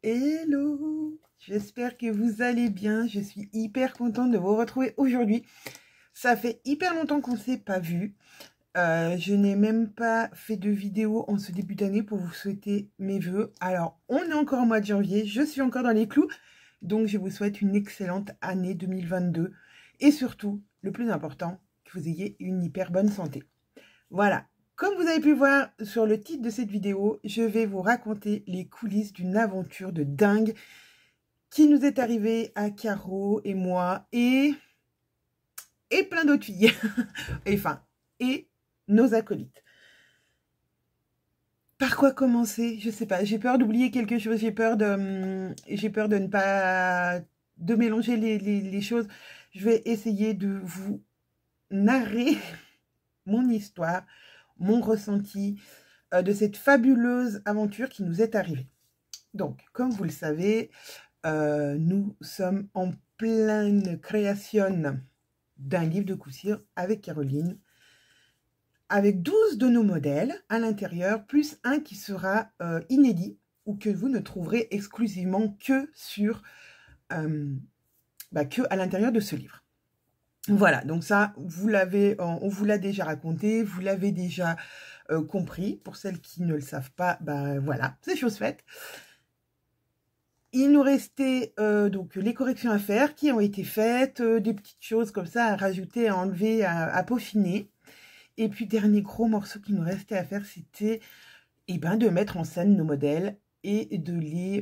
Hello, j'espère que vous allez bien. Je suis hyper contente de vous retrouver aujourd'hui. Ça fait hyper longtemps qu'on ne s'est pas vu. Je n'ai même pas fait de vidéo en ce début d'année pour vous souhaiter mes vœux. Alors, on est encore au mois de janvier, je suis encore dans les clous. Donc, je vous souhaite une excellente année 2022. Et surtout, le plus important, que vous ayez une hyper bonne santé. Voilà. Comme vous avez pu voir sur le titre de cette vidéo, je vais vous raconter les coulisses d'une aventure de dingue qui nous est arrivée à Caro et moi et plein d'autres filles. et nos acolytes. Par quoi commencer? Je sais pas, j'ai peur d'oublier quelque chose, j'ai peur de ne pas mélanger les choses. Je vais essayer de vous narrer mon histoire, mon ressenti de cette fabuleuse aventure qui nous est arrivée. Donc, comme vous le savez, nous sommes en pleine création d'un livre de couture avec Caroline, avec 12 de nos modèles à l'intérieur, plus un qui sera inédit ou que vous ne trouverez exclusivement que sur que à l'intérieur de ce livre. Voilà, donc ça, vous l'avez, on vous l'a déjà raconté, vous l'avez déjà compris. Pour celles qui ne le savent pas, voilà, c'est chose faite. Il nous restait donc les corrections à faire qui ont été faites, des petites choses comme ça à rajouter, à enlever, à peaufiner. Et puis, dernier gros morceau qui nous restait à faire, c'était de mettre en scène nos modèles et de les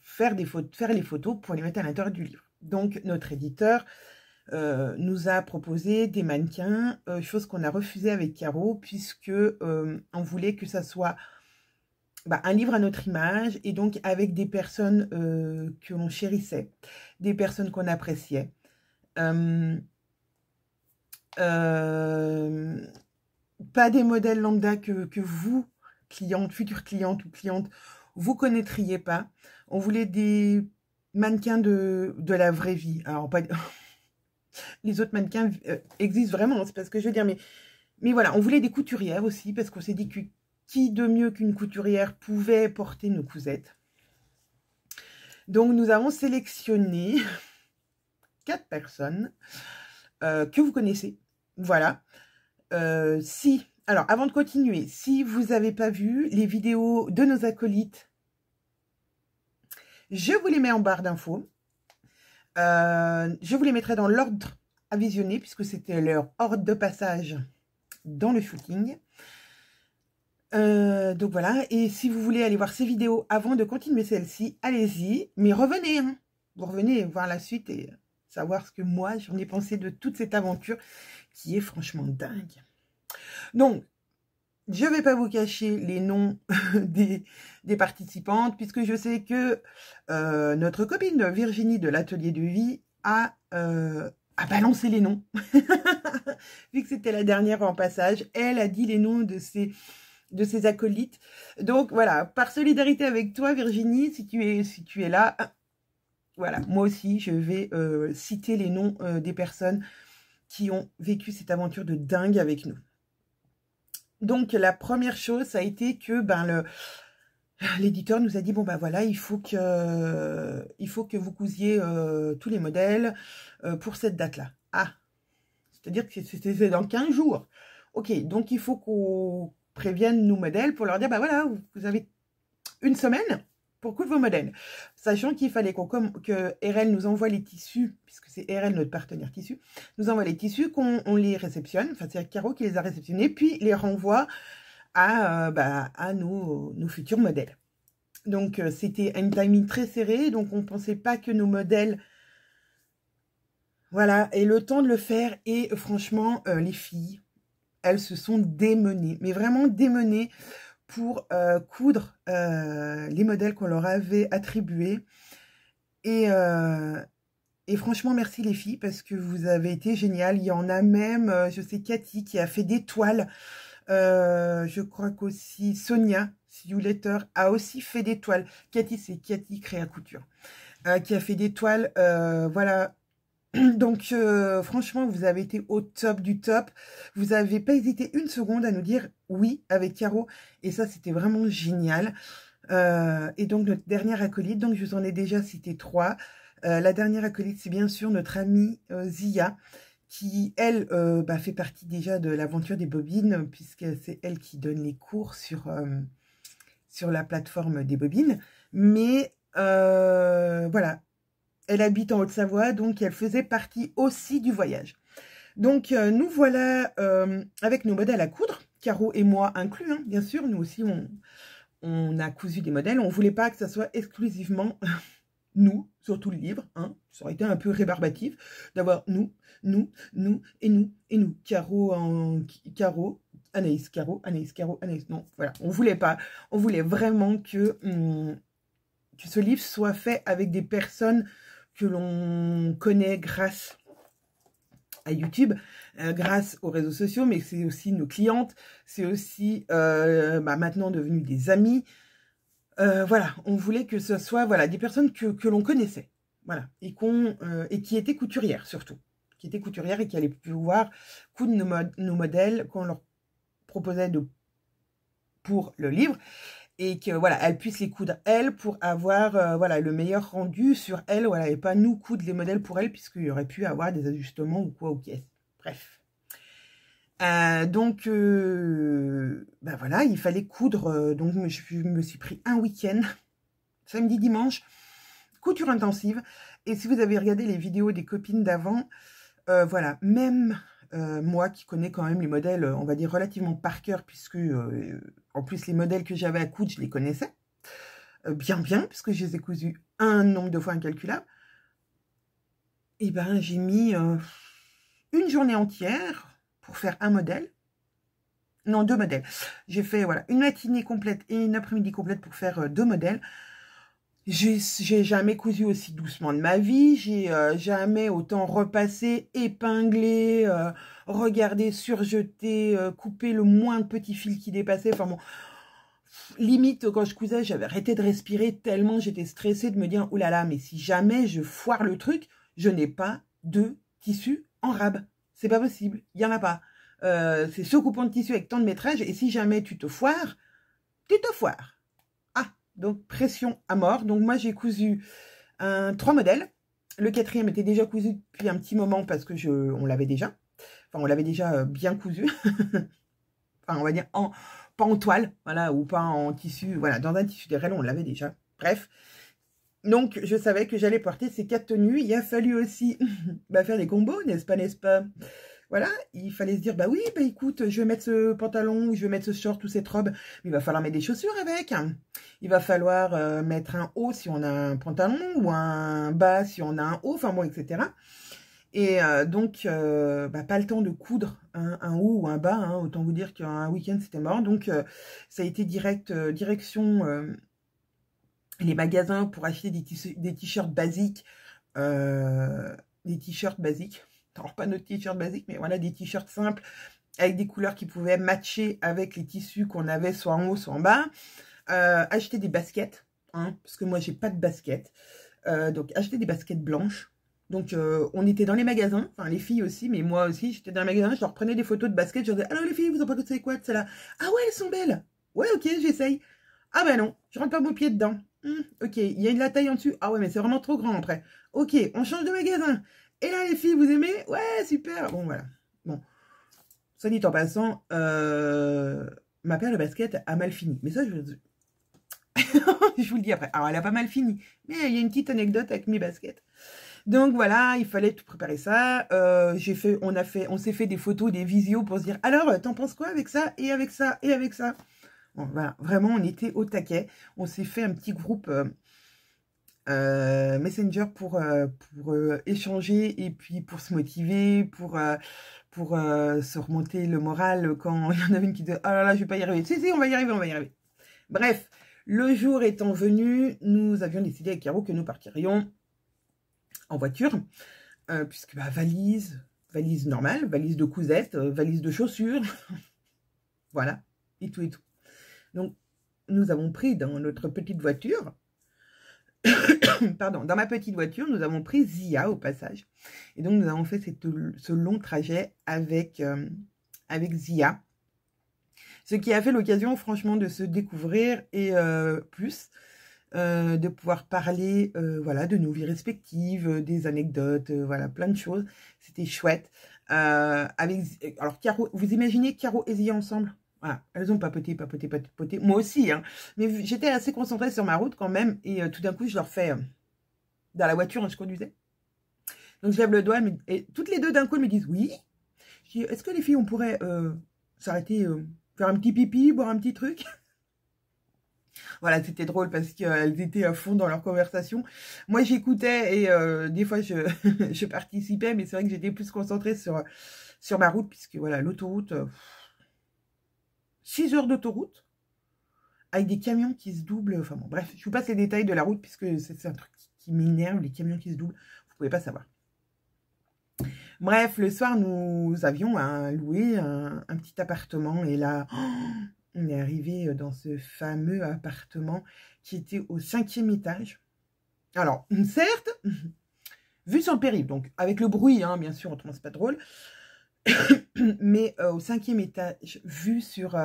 faire les photos pour les mettre à l'intérieur du livre. Donc, notre éditeur nous a proposé des mannequins, chose qu'on a refusée avec Caro, puisque on voulait que ça soit un livre à notre image, et donc avec des personnes que l'on chérissait, des personnes qu'on appréciait. Pas des modèles lambda que vous, clientes, futures clientes ou clientes, vous connaîtriez pas. On voulait des mannequins de la vraie vie. Alors, pas... Les autres mannequins existent vraiment, c'est pas ce que je veux dire, mais voilà, on voulait des couturières aussi, parce qu'on s'est dit que qui de mieux qu'une couturière pouvait porter nos cousettes. Donc, nous avons sélectionné 4 personnes que vous connaissez. Voilà. Alors, avant de continuer, si vous n'avez pas vu les vidéos de nos acolytes, je vous les mets en barre d'infos. Je vous les mettrai dans l'ordre à visionner, puisque c'était leur ordre de passage dans le shooting. Donc voilà, et si vous voulez aller voir ces vidéos avant de continuer celle-ci, allez-y, mais revenez, hein. Vous revenez voir la suite et savoir ce que moi j'en ai pensé de toute cette aventure qui est franchement dingue. Donc, je ne vais pas vous cacher les noms des participantes, puisque je sais que notre copine Virginie de l'Atelier de Vie a balancé les noms. Vu que c'était la dernière en passage, elle a dit les noms de ses acolytes. Donc voilà, par solidarité avec toi Virginie, si tu es là, voilà, moi aussi je vais citer les noms des personnes qui ont vécu cette aventure de dingue avec nous. Donc la première chose, ça a été que l'éditeur nous a dit, bon voilà, il faut que vous cousiez tous les modèles pour cette date-là. Ah, c'est-à-dire que c'est dans 15 jours. Ok, donc il faut qu'on prévienne nos modèles pour leur dire, voilà, vous avez une semaine pour coudre vos modèles. Sachant qu'il fallait que RL nous envoie les tissus, puisque c'est RL notre partenaire tissu, nous envoie les tissus, qu'on les réceptionne, enfin c'est Caro qui les a réceptionnés, puis les renvoie à nos futurs modèles. Donc c'était un timing très serré, donc on ne pensait pas que nos modèles, voilà, aient le temps de le faire. Et franchement, les filles, elles se sont démenées, mais vraiment démenées pour coudre les modèles qu'on leur avait attribués. Et franchement, merci les filles, parce que vous avez été géniales. Il y en a même, je sais, Cathy qui a fait des toiles. Je crois qu'aussi Sonia, Letter, a aussi fait des toiles. Cathy, c'est Cathy Créa Couture, qui a fait des toiles. Voilà. Donc, franchement, vous avez été au top du top. Vous n'avez pas hésité une seconde à nous dire oui avec Caro. Et ça, c'était vraiment génial. Et donc, notre dernière acolyte, donc je vous en ai déjà cité 3. La dernière acolyte, c'est bien sûr notre amie Zia, qui, elle, fait partie déjà de l'aventure des bobines, puisque c'est elle qui donne les cours sur la plateforme des bobines. Mais voilà, elle habite en Haute-Savoie, donc elle faisait partie aussi du voyage. Donc, nous voilà avec nos modèles à coudre, Caro et moi inclus, hein, bien sûr. Nous aussi, on a cousu des modèles. On ne voulait pas que ça soit exclusivement nous, sur tout le livre. Hein. Ça aurait été un peu rébarbatif d'avoir nous, et nous, et nous. Caro, Anaïs, Caro, Anaïs, Caro, Anaïs. Non, voilà, on ne voulait pas. On voulait vraiment que ce livre soit fait avec des personnes que l'on connaît grâce à YouTube, grâce aux réseaux sociaux, mais c'est aussi nos clientes, c'est aussi maintenant devenu des amis. Voilà, on voulait que ce soit voilà, des personnes que l'on connaissait, voilà, et qui étaient couturières surtout, qui étaient couturières et qui allaient pouvoir coudre nos modèles qu'on leur proposait pour le livre, et que voilà, elles puissent les coudre elles pour avoir voilà, le meilleur rendu sur elles, voilà, et pas nous coudre les modèles pour elles, puisqu'il y aurait pu avoir des ajustements ou quoi, ok. Bref. Donc, voilà, il fallait coudre. Donc, je me suis pris un week-end, samedi, dimanche, couture intensive. Et si vous avez regardé les vidéos des copines d'avant, voilà, même moi qui connais quand même les modèles, on va dire relativement par cœur, puisque en plus les modèles que j'avais à coudre, je les connaissais bien, puisque je les ai cousus un nombre de fois incalculable. Et ben, j'ai mis une journée entière pour faire un modèle. Non, 2 modèles. J'ai fait voilà, une matinée complète et une après-midi complète pour faire 2 modèles. J'ai jamais cousu aussi doucement de ma vie. J'ai jamais autant repassé, épinglé, regardé, surjeté, coupé le moindre petit fil qui dépassait. Enfin bon, limite, quand je cousais, j'avais arrêté de respirer tellement j'étais stressée de me dire, oh là là, mais si jamais je foire le truc, je n'ai pas de tissu en rab. C'est pas possible, il n'y en a pas. C'est ce coupon de tissu avec tant de métrage, et si jamais tu te foires, tu te foires. Ah, donc pression à mort. Donc moi, j'ai cousu 3 modèles. Le 4e était déjà cousu depuis un petit moment parce que on l'avait déjà. Enfin, on l'avait déjà bien cousu. Enfin, on va dire pas en toile, voilà, ou pas en tissu, voilà, dans un tissu d'RL, on l'avait déjà. Bref. Donc, je savais que j'allais porter ces 4 tenues. Il a fallu aussi faire des combos, n'est-ce pas? Voilà, il fallait se dire, bah oui, bah écoute, je vais mettre ce pantalon, je vais mettre ce short ou cette robe, mais il va falloir mettre des chaussures avec. Il va falloir mettre un haut si on a un pantalon, ou un bas si on a un haut, enfin bon, etc. Et donc, pas le temps de coudre un haut ou un bas, hein, autant vous dire qu'un week-end, c'était mort. Donc, ça a été direction les magasins pour acheter des t-shirts basiques, des t-shirts basiques. Alors, pas notre t-shirt basique, mais voilà, des t-shirts simples avec des couleurs qui pouvaient matcher avec les tissus qu'on avait soit en haut, soit en bas. Acheter des baskets, hein, parce que moi, j'ai pas de baskets. Donc, acheter des baskets blanches. Donc, on était dans les magasins, enfin, les filles aussi, mais moi aussi, j'étais dans les magasins, je leur prenais des photos de baskets, je leur disais, alors les filles, vous en pensez quoi de celle-là? Ah ouais, elles sont belles. Ouais, ok, j'essaye. Ah ben non, je rentre pas mon pied dedans. Ok, il y a de la taille en dessus. Ah ouais, mais c'est vraiment trop grand après. Ok, on change de magasin. Et là, les filles, vous aimez? Ouais, super. Bon, voilà. Bon. Ça dit en passant, ma paire de baskets a mal fini. Mais ça, je vous le dis après. Alors, elle a pas mal fini. Mais il y a une petite anecdote avec mes baskets. Donc voilà, il fallait tout préparer ça. On s'est fait des photos, des visios pour se dire, alors, t'en penses quoi avec ça? Et avec ça? Et avec ça? Bon, voilà, vraiment, on était au taquet. On s'est fait un petit groupe Messenger pour échanger et puis pour se motiver, pour se remonter le moral quand il y en avait une qui disait « Oh là là, je vais pas y arriver. » Si, on va y arriver, on va y arriver. Bref, le jour étant venu, nous avions décidé avec Caro que nous partirions en voiture, puisque valise normale, valise de cousettes, valise de chaussures, voilà, et tout et tout. Donc, nous avons pris dans notre petite voiture, pardon, dans ma petite voiture, nous avons pris Zia au passage. Et donc, nous avons fait ce long trajet avec Zia. Ce qui a fait l'occasion, franchement, de se découvrir et plus, de pouvoir parler, voilà, de nos vies respectives, des anecdotes, voilà, plein de choses. C'était chouette. Alors, Caro, vous imaginez Caro et Zia ensemble? Voilà, elles ont papoté, papoté, papoté. Moi aussi, hein. Mais j'étais assez concentrée sur ma route quand même. Et tout d'un coup, je leur fais dans la voiture, je conduisais. Donc, je lève le doigt. Et toutes les deux, d'un coup, elles me disent oui. Je dis, est-ce que les filles, on pourrait s'arrêter, faire un petit pipi, boire un petit truc? Voilà, c'était drôle parce qu'elles étaient à fond dans leur conversation. Moi, j'écoutais et des fois, je participais. Mais c'est vrai que j'étais plus concentrée sur ma route. Puisque, voilà, l'autoroute... 6 heures d'autoroute avec des camions qui se doublent. Enfin bon, bref, je vous passe les détails de la route puisque c'est un truc qui m'énerve, les camions qui se doublent. Vous pouvez pas savoir. Bref, le soir, nous avions loué un petit appartement et là, on est arrivé dans ce fameux appartement qui était au 5e étage. Alors, certes, vu sur le périph', donc avec le bruit, hein, bien sûr, autrement c'est pas drôle, mais au 5e étage, vu sur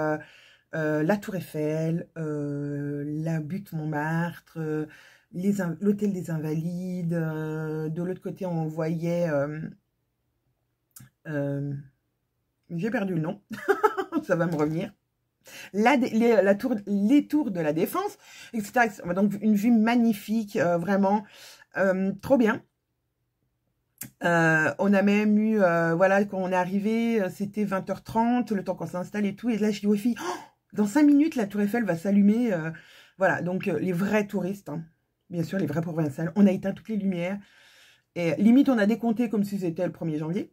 la Tour Eiffel, la butte Montmartre, l'hôtel des Invalides, de l'autre côté on voyait, j'ai perdu le nom, ça va me revenir, les tours de la Défense, etc., etc. Donc une vue magnifique, vraiment, trop bien. On a même eu, voilà, quand on est arrivé, c'était 20h30, le temps qu'on s'installe et tout. Et là, je dis aux filles, oh, dans 5 minutes, la Tour Eiffel va s'allumer. Voilà, donc les vrais touristes, hein, bien sûr, les vrais provinciaux. On a éteint toutes les lumières. Et limite, on a décompté comme si c'était le 1er janvier.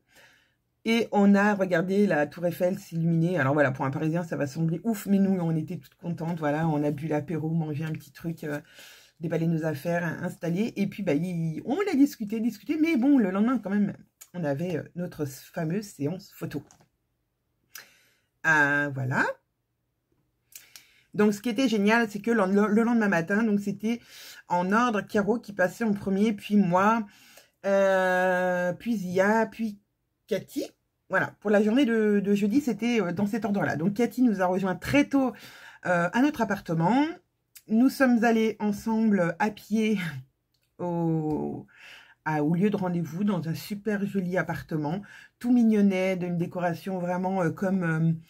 Et on a regardé la Tour Eiffel s'illuminer. Alors voilà, pour un Parisien, ça va sembler ouf. Mais nous, on était toutes contentes. Voilà, on a bu l'apéro, mangé un petit truc... déballer nos affaires, installer, et puis bah, on a discuté, mais bon, le lendemain quand même, on avait notre fameuse séance photo. Voilà. Donc ce qui était génial, c'est que le lendemain matin, donc c'était en ordre, Caro qui passait en premier, puis moi, puis Zia, puis Cathy. Voilà, pour la journée de jeudi, c'était dans cet ordre-là. Donc Cathy nous a rejoint très tôt à notre appartement. Nous sommes allés ensemble à pied au lieu de rendez-vous dans un super joli appartement, tout mignonnet, d'une décoration vraiment comme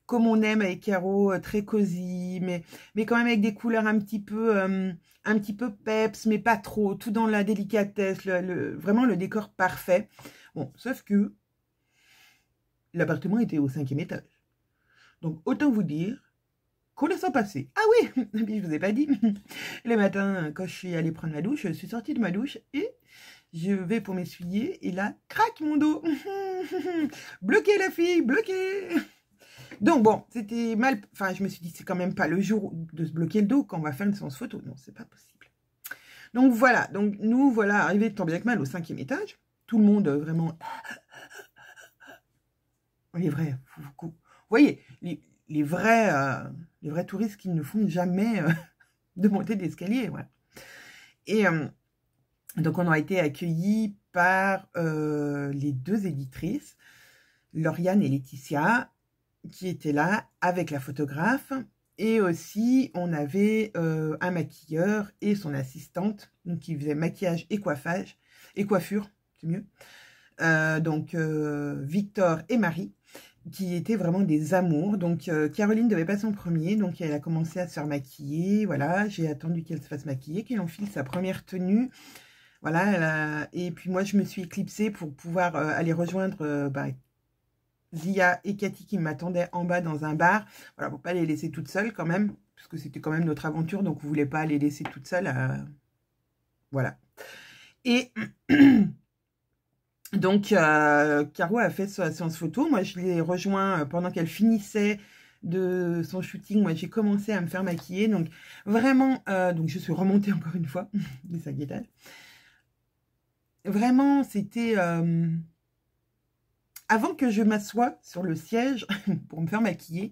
on aime avec Caro, très cosy, mais quand même avec des couleurs un petit peu peps, mais pas trop, tout dans la délicatesse, vraiment le décor parfait. Bon, sauf que l'appartement était au 5e étage. Donc autant vous dire qu'on le sent passer. Ah oui, je vous ai pas dit. Le matin, quand je suis allée prendre ma douche, je suis sortie de ma douche et je vais pour m'essuyer. Et là, craque mon dos. Bloqué la fille, bloqué. Donc bon, c'était mal. Enfin, je me suis dit, c'est quand même pas le jour de se bloquer le dos quand on va faire une séance photo. Non, c'est pas possible. Donc voilà, donc nous voilà arrivés tant bien que mal au 5e étage. Tout le monde vraiment... Les vrais, vous voyez, les vrais touristes qui ne font jamais de montée d'escalier. Ouais. Et donc, on a été accueillis par les 2 éditrices, Lauriane et Laetitia, qui étaient là avec la photographe. Et aussi, on avait un maquilleur et son assistante, donc qui faisait maquillage et coiffage, et coiffure, c'est mieux. Donc, Victor et Marie, qui étaient vraiment des amours. Donc, Caroline devait passer en premier, donc elle a commencé à se faire maquiller, voilà, j'ai attendu qu'elle se fasse maquiller, qu'elle enfile sa première tenue, voilà, et puis moi, je me suis éclipsée pour pouvoir aller rejoindre Zia et Cathy qui m'attendaient en bas dans un bar, voilà, pour pas les laisser toutes seules quand même, parce que c'était quand même notre aventure, donc on voulait pas les laisser toutes seules, voilà. Et... Donc, Caro a fait sa séance photo. Moi, je l'ai rejoint pendant qu'elle finissait de son shooting. Moi, j'ai commencé à me faire maquiller. Donc, vraiment, donc je suis remontée encore une fois des 5 étages. Vraiment, c'était... avant que je m'assoie sur le siège pour me faire maquiller,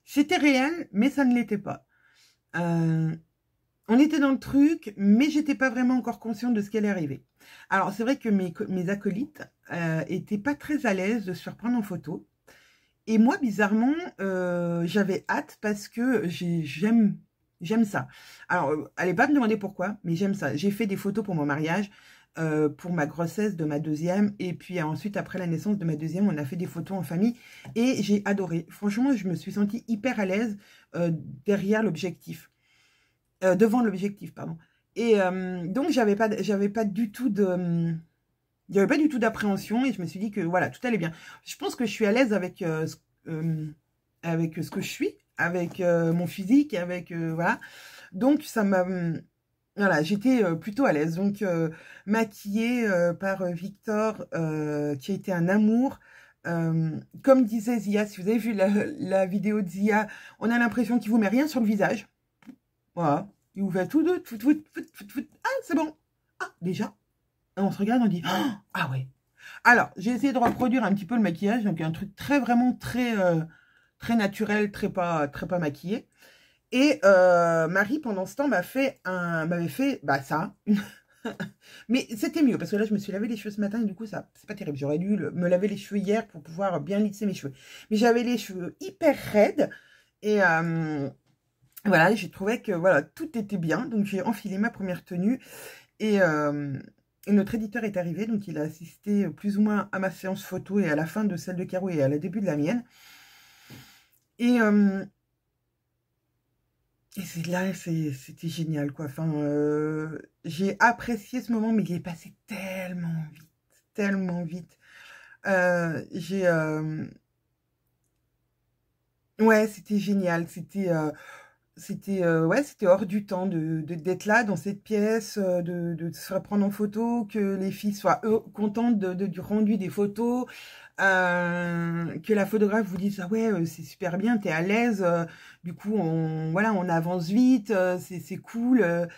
c'était réel, mais ça ne l'était pas. On était dans le truc, mais j'étais pas vraiment encore consciente de ce qui allait arriver. Alors, c'est vrai que mes acolytes étaient pas très à l'aise de se faire prendre en photo. Et moi, bizarrement, j'avais hâte parce que j'aime ça. Alors, allez pas me demander pourquoi, mais j'aime ça. J'ai fait des photos pour mon mariage, pour ma grossesse de ma deuxième, et puis ensuite, après la naissance de ma deuxième, on a fait des photos en famille, et j'ai adoré. Franchement, je me suis sentie hyper à l'aise derrière l'objectif, devant l'objectif, pardon. Et donc, j'avais pas du tout de... Il n'y avait pas du tout d'appréhension et je me suis dit que voilà, tout allait bien. Je pense que je suis à l'aise avec ce que je suis, avec mon physique, avec voilà. Donc ça m'a voilà, j'étais plutôt à l'aise. Donc maquillée par Victor, qui a été un amour. Comme disait Zia, si vous avez vu la vidéo de Zia, on a l'impression qu'il vous met rien sur le visage. Voilà, il vous fait tout. Ah, c'est bon. Ah, déjà. Et on se regarde, on dit « Ah ouais !» Alors, j'ai essayé de reproduire un petit peu le maquillage, donc un truc vraiment très naturel, très pas maquillé. Et Marie, pendant ce temps, m'avait fait ça. Mais c'était mieux, parce que là, je me suis lavé les cheveux ce matin, et du coup, ça, c'est pas terrible. J'aurais dû me laver les cheveux hier pour pouvoir bien lisser mes cheveux. Mais j'avais les cheveux hyper raides, et voilà, j'ai trouvé que voilà, tout était bien. Donc, j'ai enfilé ma première tenue, et notre éditeur est arrivé, donc il a assisté plus ou moins à ma séance photo et à la fin de celle de Caro et à la début de la mienne. Et là, c'était génial, quoi. Enfin, j'ai apprécié ce moment, mais il est passé tellement vite, tellement vite. Ouais, c'était génial, ouais, c'était hors du temps d'être là dans cette pièce, de se reprendre en photo, que les filles soient contentes du rendu des photos, que la photographe vous dise ah ouais, c'est super bien, t'es à l'aise, du coup voilà, on avance vite, c'est cool.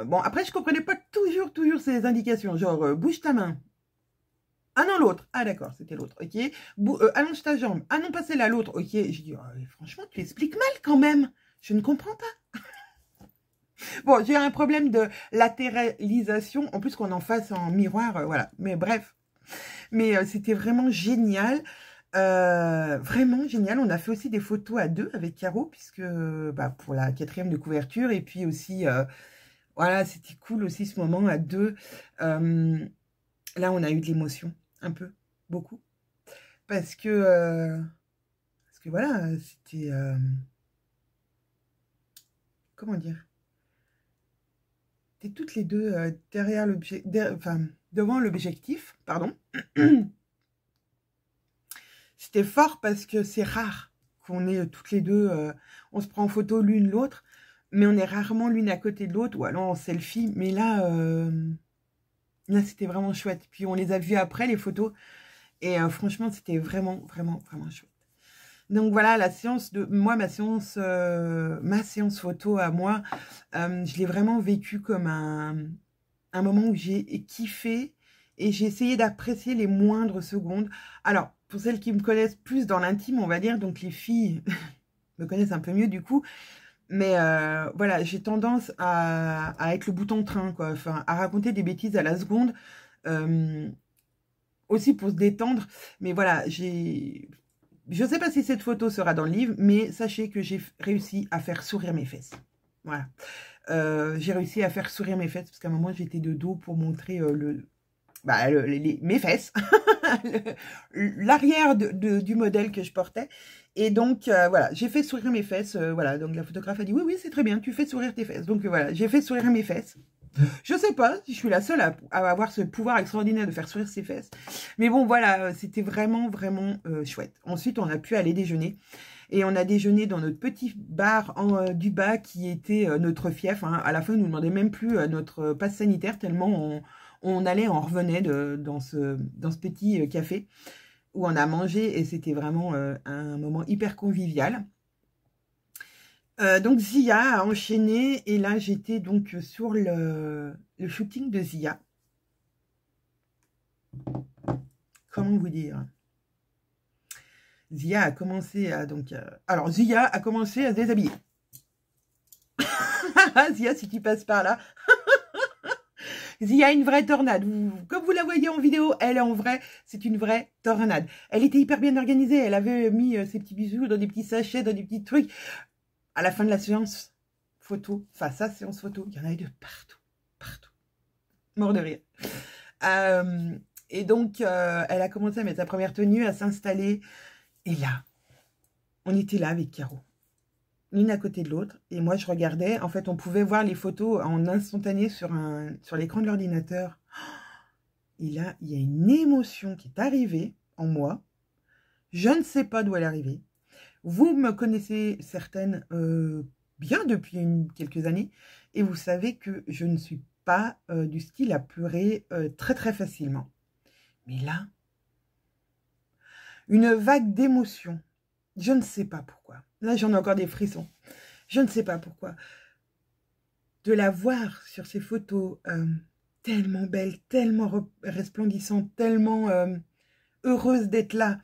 Bon, après je comprenais pas toujours ces indications, genre bouge ta main. Ah non, l'autre. Ah d'accord, c'était l'autre, ok. Allonge ta jambe. Ah non, pas celle-là, l'autre, ok. J'ai dit, oh, franchement, tu expliques mal quand même. Je ne comprends pas. Bon, j'ai un problème de latéralisation. En plus qu'on en fasse en miroir, voilà. Mais bref. Mais c'était vraiment génial. Vraiment génial. On a fait aussi des photos à deux avec Caro, puisque pour la 4e de couverture. Et puis aussi, voilà, c'était cool aussi ce moment à deux. Là, on a eu de l'émotion. Un peu. Beaucoup. Parce que voilà, c'était... comment dire? C'était toutes les deux derrière enfin, devant l'objectif, pardon. C'était fort parce que c'est rare qu'on est toutes les deux, on se prend en photo l'une l'autre, mais on est rarement l'une à côté de l'autre, ou alors en selfie. Mais là, là c'était vraiment chouette. Puis on les a vus après, les photos, et franchement, c'était vraiment chouette. Donc voilà, la séance de moi, ma séance photo à moi, je l'ai vraiment vécue comme un moment où j'ai kiffé et j'ai essayé d'apprécier les moindres secondes. Alors, pour celles qui me connaissent plus dans l'intime, on va dire, donc les filles me connaissent un peu mieux du coup, mais voilà, j'ai tendance à être le bouton train, quoi, enfin, à raconter des bêtises à la seconde, aussi pour se détendre, mais voilà, je ne sais pas si cette photo sera dans le livre, mais sachez que j'ai réussi à faire sourire mes fesses. Voilà. J'ai réussi à faire sourire mes fesses, parce qu'à un moment, j'étais de dos pour montrer mes fesses. L'arrière du modèle que je portais. Et donc, voilà, j'ai fait sourire mes fesses. Voilà, donc la photographe a dit, oui, c'est très bien, tu fais sourire tes fesses. Donc, voilà, j'ai fait sourire mes fesses. Je sais pas si je suis la seule à avoir ce pouvoir extraordinaire de faire sourire ses fesses. Mais bon, voilà, c'était vraiment chouette. Ensuite, on a pu aller déjeuner. Et on a déjeuné dans notre petit bar du bas qui était notre fief. Hein. À la fin, ils ne nous demandaient même plus notre passe sanitaire tellement on allait, on revenait dans ce petit café où on a mangé. Et c'était vraiment un moment hyper convivial. Donc Zia a enchaîné et là j'étais donc sur le shooting de Zia. Comment vous dire? Zia a commencé à alors Zia a commencé à se déshabiller. Zia, si tu passes par là. Zia, une vraie tornade. Comme vous la voyez en vidéo, elle est en vrai, c'est une vraie tornade. Elle était hyper bien organisée. Elle avait mis ses petits bijoux dans des petits sachets, dans des petits trucs. À la fin de la séance photo, enfin sa séance photo, il y en avait de partout, partout. Mort de rire. Et donc, elle a commencé à mettre sa première tenue, à s'installer. Et là, on était là avec Caro, l'une à côté de l'autre. Et moi, je regardais. En fait, on pouvait voir les photos en instantané sur l'écran de l'ordinateur. Et là, il y a une émotion qui est arrivée en moi. Je ne sais pas d'où elle est arrivée. Vous me connaissez certaines bien depuis quelques années. Et vous savez que je ne suis pas du style à pleurer très très facilement. Mais là, une vague d'émotion. Je ne sais pas pourquoi. Là, j'en ai encore des frissons. Je ne sais pas pourquoi. De la voir sur ces photos tellement belle, tellement resplendissante, tellement heureuse d'être là.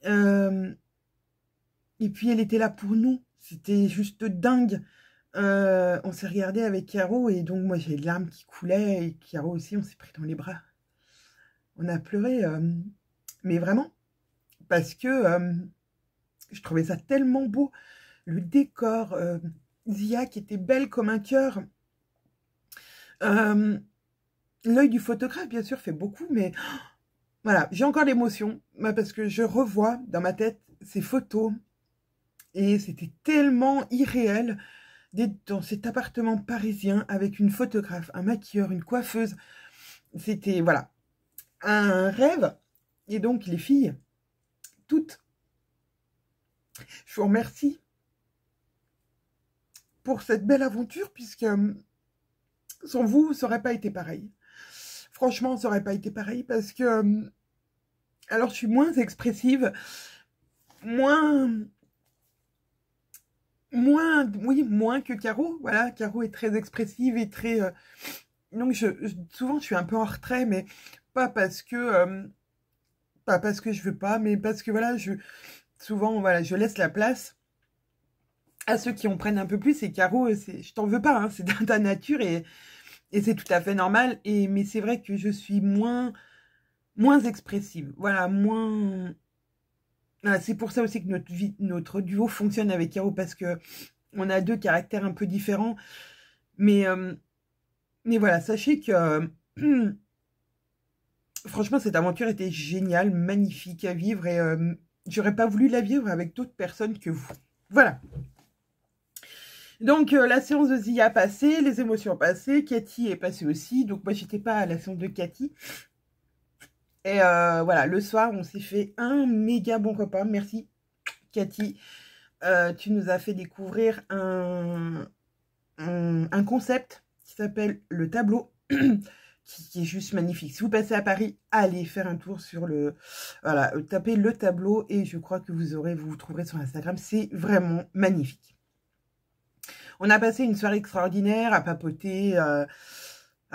Et puis, elle était là pour nous. C'était juste dingue. On s'est regardé avec Caro et donc moi, j'ai les larmes qui coulaient et Caro aussi, on s'est pris dans les bras. On a pleuré, mais vraiment, parce que je trouvais ça tellement beau. Le décor, Zia qui était belle comme un cœur. L'œil du photographe, bien sûr, fait beaucoup, mais voilà, j'ai encore l'émotion parce que je revois dans ma tête ces photos et c'était tellement irréel d'être dans cet appartement parisien avec une photographe, un maquilleur, une coiffeuse. C'était, voilà, un rêve. Et donc, les filles, toutes, je vous remercie pour cette belle aventure, puisque sans vous, ça n'aurait pas été pareil. Franchement, ça n'aurait pas été pareil, parce que, alors je suis moins expressive, moins que Caro. Voilà, Caro est très expressive et très... donc, souvent, je suis un peu en retrait, mais pas parce que je veux pas, mais parce que, voilà, souvent, voilà, je laisse la place à ceux qui en prennent un peu plus. Et Caro, je t'en veux pas, hein, c'est dans ta nature et c'est tout à fait normal. Mais c'est vrai que je suis moins expressive. Voilà, moins... Voilà, c'est pour ça aussi que notre duo fonctionne avec Caro, parce que on a deux caractères un peu différents. Mais voilà, sachez que... franchement, cette aventure était géniale, magnifique à vivre. Et j'aurais pas voulu la vivre avec d'autres personnes que vous. Voilà. Donc, la séance de Zia a passé, les émotions passées, Cathy est passée aussi. Donc, moi, j'étais pas à la séance de Cathy. Et voilà, le soir, on s'est fait un méga bon repas. Merci, Cathy. Tu nous as fait découvrir un concept qui s'appelle le tableau, qui est juste magnifique. Si vous passez à Paris, allez faire un tour sur le... Voilà, tapez le tableau et je crois que vous trouverez sur Instagram. C'est vraiment magnifique. On a passé une soirée extraordinaire à papoter, à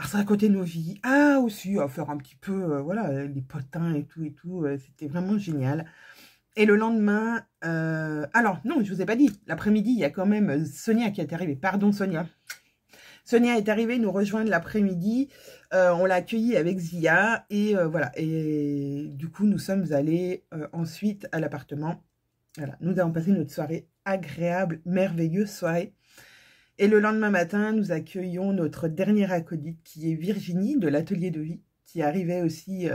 se raconter nos vies. Ah, aussi, à faire un petit peu, voilà, les potins et tout. C'était vraiment génial. Et le lendemain, alors, non, je vous ai pas dit. L'après-midi, il y a quand même Sonia qui est arrivée. Pardon, Sonia. Sonia est arrivée nous rejoindre l'après-midi. On l'a accueillie avec Zia. Et voilà. Et du coup, nous sommes allés ensuite à l'appartement. Voilà. Nous avons passé notre soirée agréable, merveilleuse soirée. Et le lendemain matin, nous accueillons notre dernière acolyte qui est Virginie de l'Atelier de Vie, qui arrivait aussi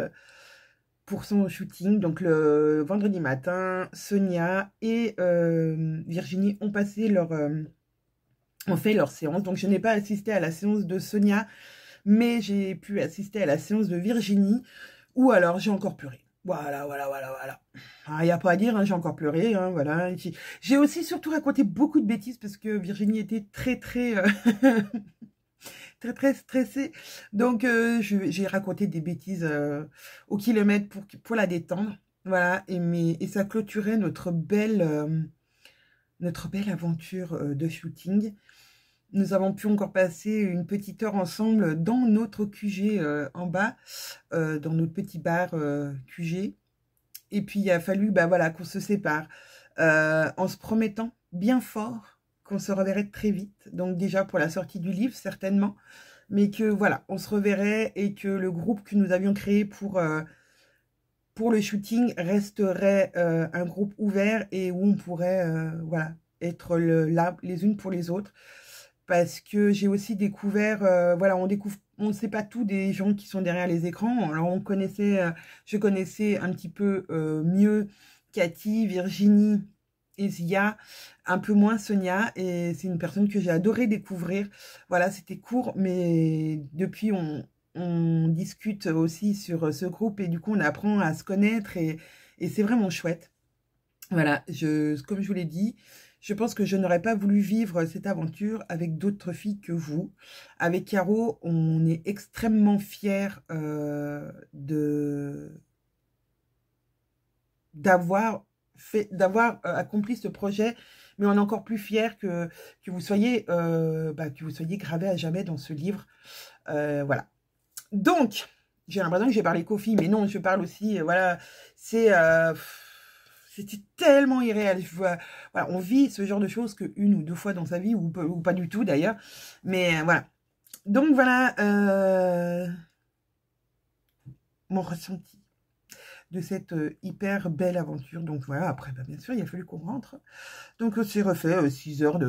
pour son shooting. Donc le vendredi matin, Sonia et Virginie ont passé ont fait leur séance. Donc je n'ai pas assisté à la séance de Sonia, mais j'ai pu assister à la séance de Virginie, où alors j'ai encore pleuré. Voilà. Il n'y a pas à dire, hein, j'ai encore pleuré, hein, voilà. J'ai aussi surtout raconté beaucoup de bêtises parce que Virginie était très stressée. Donc, j'ai raconté des bêtises au kilomètre pour la détendre. Voilà, et ça clôturait notre belle aventure de shooting. Nous avons pu encore passer une petite heure ensemble dans notre QG en bas, dans notre petit bar QG. Et puis, il a fallu voilà, qu'on se sépare en se promettant bien fort qu'on se reverrait très vite. Donc déjà pour la sortie du livre, certainement. mais que voilà, on se reverrait et que le groupe que nous avions créé pour le shooting resterait un groupe ouvert et où on pourrait voilà, être là les unes pour les autres. Parce que j'ai aussi découvert, voilà, on ne sait pas tout des gens qui sont derrière les écrans. Alors je connaissais un petit peu mieux Cathy, Virginie et Zia, un peu moins Sonia, et c'est une personne que j'ai adoré découvrir. Voilà, c'était court, mais depuis on discute aussi sur ce groupe et du coup on apprend à se connaître et c'est vraiment chouette. Voilà, comme je vous l'ai dit, je pense que je n'aurais pas voulu vivre cette aventure avec d'autres filles que vous. Avec Caro, on est extrêmement fiers d'avoir accompli ce projet, mais on est encore plus fiers que vous soyez gravés à jamais dans ce livre. Voilà. Donc, j'ai l'impression que j'ai parlé Kofi, mais non, je parle aussi, voilà, c'était tellement irréel. Voilà, on vit ce genre de choses qu'une ou deux fois dans sa vie, ou pas du tout d'ailleurs, mais voilà. Donc voilà, mon ressenti de cette hyper belle aventure. Donc voilà, après, bah, bien sûr, il a fallu qu'on rentre. Donc c'est refait 7 heures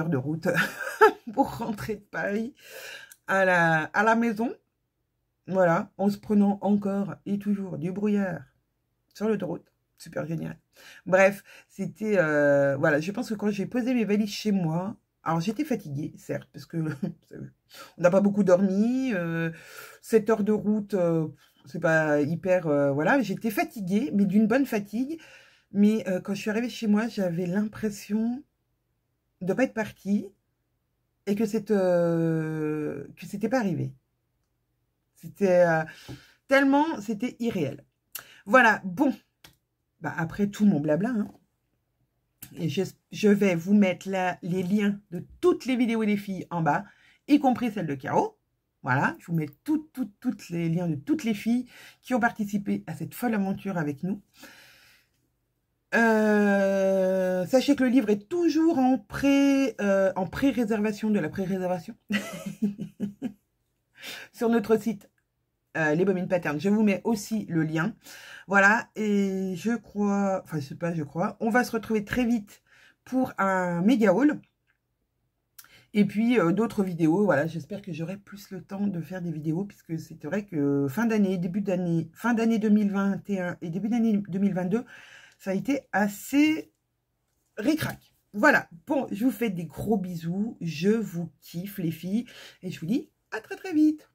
de route pour rentrer de Paris à la maison. Voilà, en se prenant encore et toujours du brouillard sur l'autoroute. Super génial. Bref, c'était... voilà, je pense que quand j'ai posé mes valises chez moi... Alors, j'étais fatiguée, certes, parce que on n'a pas beaucoup dormi. 7 heures de route, c'est pas hyper... voilà, j'étais fatiguée, mais d'une bonne fatigue. Mais quand je suis arrivée chez moi, j'avais l'impression de ne pas être partie et que c'était pas arrivé. C'était tellement, c'était irréel. Voilà, bon. Bah, après tout mon blabla, hein. Et je vais vous mettre là les liens de toutes les vidéos des filles en bas, y compris celle de Caro. Voilà, je vous mets toutes les liens de toutes les filles qui ont participé à cette folle aventure avec nous. Sachez que le livre est toujours en pré-réservation de la pré-réservation sur notre site Les Bombines Patterns. Je vous mets aussi le lien. Voilà, et je crois, enfin, je sais pas, je crois, on va se retrouver très vite pour un méga haul. Et puis, d'autres vidéos, voilà, j'espère que j'aurai plus le temps de faire des vidéos, puisque c'est vrai que fin d'année 2021 et début d'année 2022, ça a été assez ric-rac. Voilà, bon, je vous fais des gros bisous, je vous kiffe les filles, et je vous dis à très très vite.